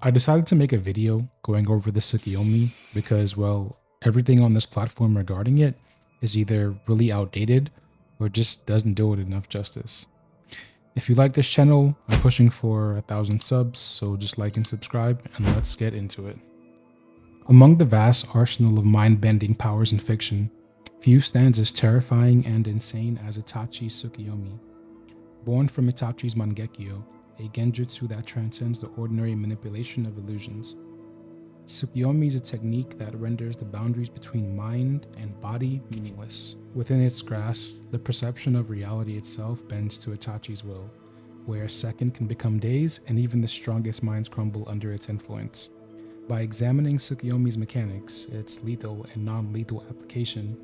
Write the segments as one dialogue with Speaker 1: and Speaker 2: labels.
Speaker 1: I decided to make a video going over the Tsukuyomi because, well, everything on this platform regarding it is either really outdated or just doesn't do it enough justice. If you like this channel, I'm pushing for 1,000 subs, so just like and subscribe and let's get into it. Among the vast arsenal of mind-bending powers in fiction, few stands as terrifying and insane as Itachi Tsukuyomi. Born from Itachi's Mangekyo, a genjutsu that transcends the ordinary manipulation of illusions. Tsukuyomi is a technique that renders the boundaries between mind and body meaningless. Within its grasp, the perception of reality itself bends to Itachi's will, where a second can become days and even the strongest minds crumble under its influence. By examining Tsukuyomi's mechanics, its lethal and non-lethal application,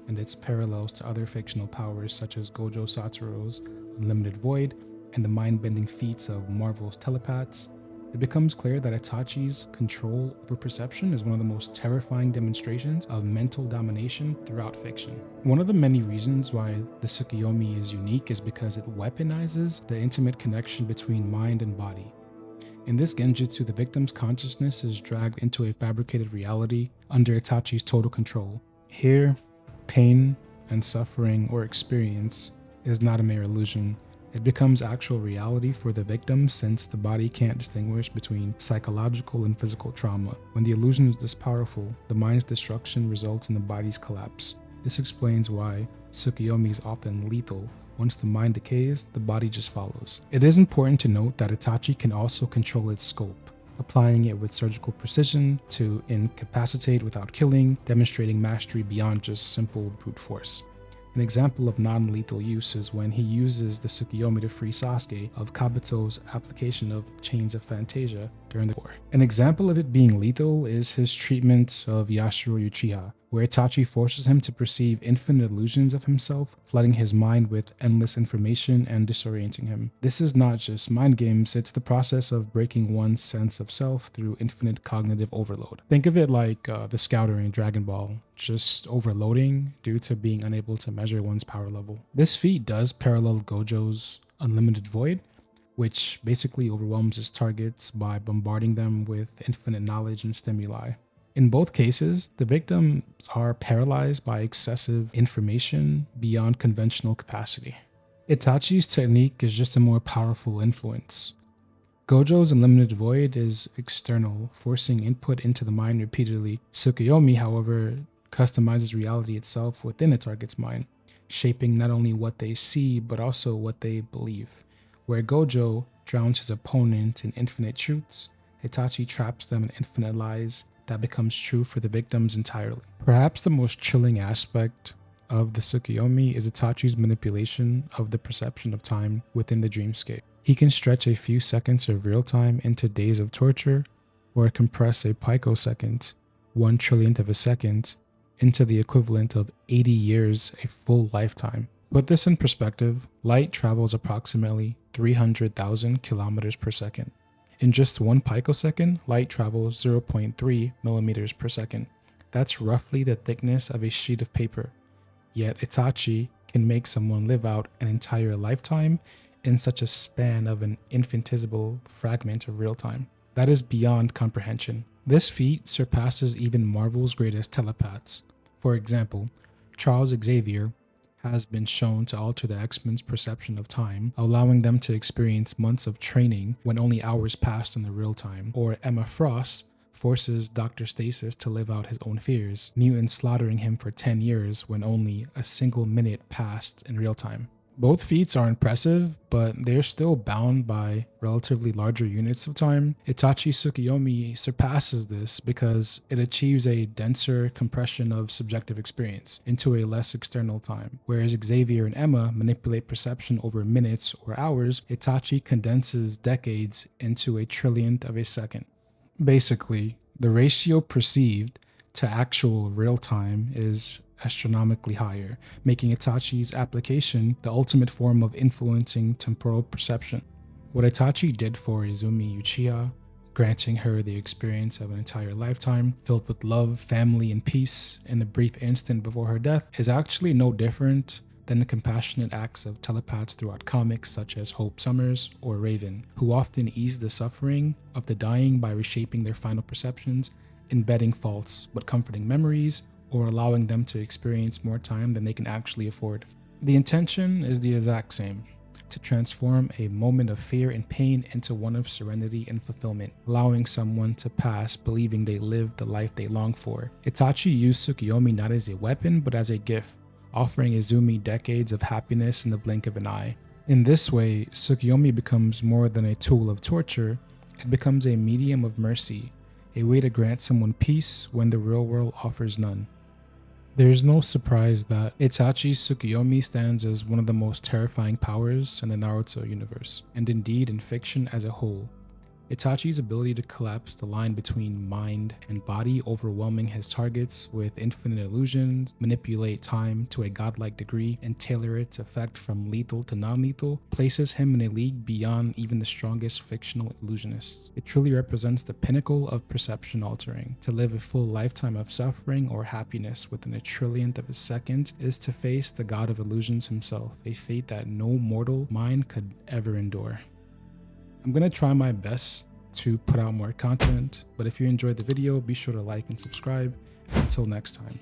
Speaker 1: and its parallels to other fictional powers such as Gojo Satoru's Unlimited Void and the mind-bending feats of Marvel's telepaths, it becomes clear that Itachi's control over perception is one of the most terrifying demonstrations of mental domination throughout fiction. One of the many reasons why the Tsukuyomi is unique is because it weaponizes the intimate connection between mind and body. In this genjutsu, the victim's consciousness is dragged into a fabricated reality under Itachi's total control. Here, pain and suffering or experience is not a mere illusion. It becomes actual reality for the victim since the body can't distinguish between psychological and physical trauma. When the illusion is this powerful, the mind's destruction results in the body's collapse. This explains why Tsukuyomi is often lethal. Once the mind decays, the body just follows. It is important to note that Itachi can also control its scope, applying it with surgical precision to incapacitate without killing, demonstrating mastery beyond just simple brute force. An example of non-lethal use is when he uses the Tsukuyomi to free Sasuke of Kabuto's application of Chains of Fantasia during the war. An example of it being lethal is his treatment of Yashiro Uchiha, where Itachi forces him to perceive infinite illusions of himself, flooding his mind with endless information and disorienting him. This is not just mind games, it's the process of breaking one's sense of self through infinite cognitive overload. Think of it like the Scouter in Dragon Ball, just overloading due to being unable to measure one's power level. This feat does parallel Gojo's Unlimited Void, which basically overwhelms his targets by bombarding them with infinite knowledge and stimuli. In both cases, the victims are paralyzed by excessive information beyond conventional capacity. Itachi's technique is just a more powerful influence. Gojo's Unlimited Void is external, forcing input into the mind repeatedly. Tsukuyomi, however, customizes reality itself within a target's mind, shaping not only what they see but also what they believe. Where Gojo drowns his opponent in infinite truths, Itachi traps them in infinite lies that becomes true for the victims entirely. Perhaps the most chilling aspect of the Tsukuyomi is Itachi's manipulation of the perception of time within the dreamscape. He can stretch a few seconds of real time into days of torture, or compress a picosecond, 1/1,000,000th of a second, into the equivalent of 80 years, a full lifetime. Put this in perspective, light travels approximately 300,000 kilometers per second. In just 1 picosecond, light travels 0.3 millimeters per second. That's roughly the thickness of a sheet of paper. Yet Itachi can make someone live out an entire lifetime in such a span of an infinitesimal fragment of real time. That is beyond comprehension. This feat surpasses even Marvel's greatest telepaths. For example, Charles Xavier has been shown to alter the X-Men's perception of time, allowing them to experience months of training when only hours passed in the real time. Or Emma Frost forces Dr. Stasis to live out his own fears, mutants slaughtering him for 10 years when only a single minute passed in real time. Both feats are impressive, but they're still bound by relatively larger units of time. Itachi Tsukuyomi surpasses this because it achieves a denser compression of subjective experience into a less external time. Whereas Xavier and Emma manipulate perception over minutes or hours, Itachi condenses decades into a trillionth of a second. Basically, the ratio perceived to actual real time is astronomically higher, making Itachi's application the ultimate form of influencing temporal perception. What Itachi did for Izumi Uchiha, granting her the experience of an entire lifetime filled with love, family, and peace in the brief instant before her death, is actually no different than the compassionate acts of telepaths throughout comics such as Hope Summers or Raven, who often ease the suffering of the dying by reshaping their final perceptions, embedding false but comforting memories, or allowing them to experience more time than they can actually afford. The intention is the exact same: to transform a moment of fear and pain into one of serenity and fulfillment, allowing someone to pass believing they lived the life they long for. Itachi used Tsukuyomi not as a weapon but as a gift, offering Izumi decades of happiness in the blink of an eye. In this way, Tsukuyomi becomes more than a tool of torture, it becomes a medium of mercy, a way to grant someone peace when the real world offers none. There is no surprise that Itachi's Tsukuyomi stands as one of the most terrifying powers in the Naruto universe, and indeed in fiction as a whole. Itachi's ability to collapse the line between mind and body, overwhelming his targets with infinite illusions, manipulate time to a godlike degree, and tailor its effect from lethal to non-lethal, places him in a league beyond even the strongest fictional illusionists. It truly represents the pinnacle of perception altering. To live a full lifetime of suffering or happiness within a trillionth of a second is to face the god of illusions himself, a fate that no mortal mind could ever endure. I'm going to try my best to put out more content, but if you enjoyed the video, be sure to like and subscribe. Until next time.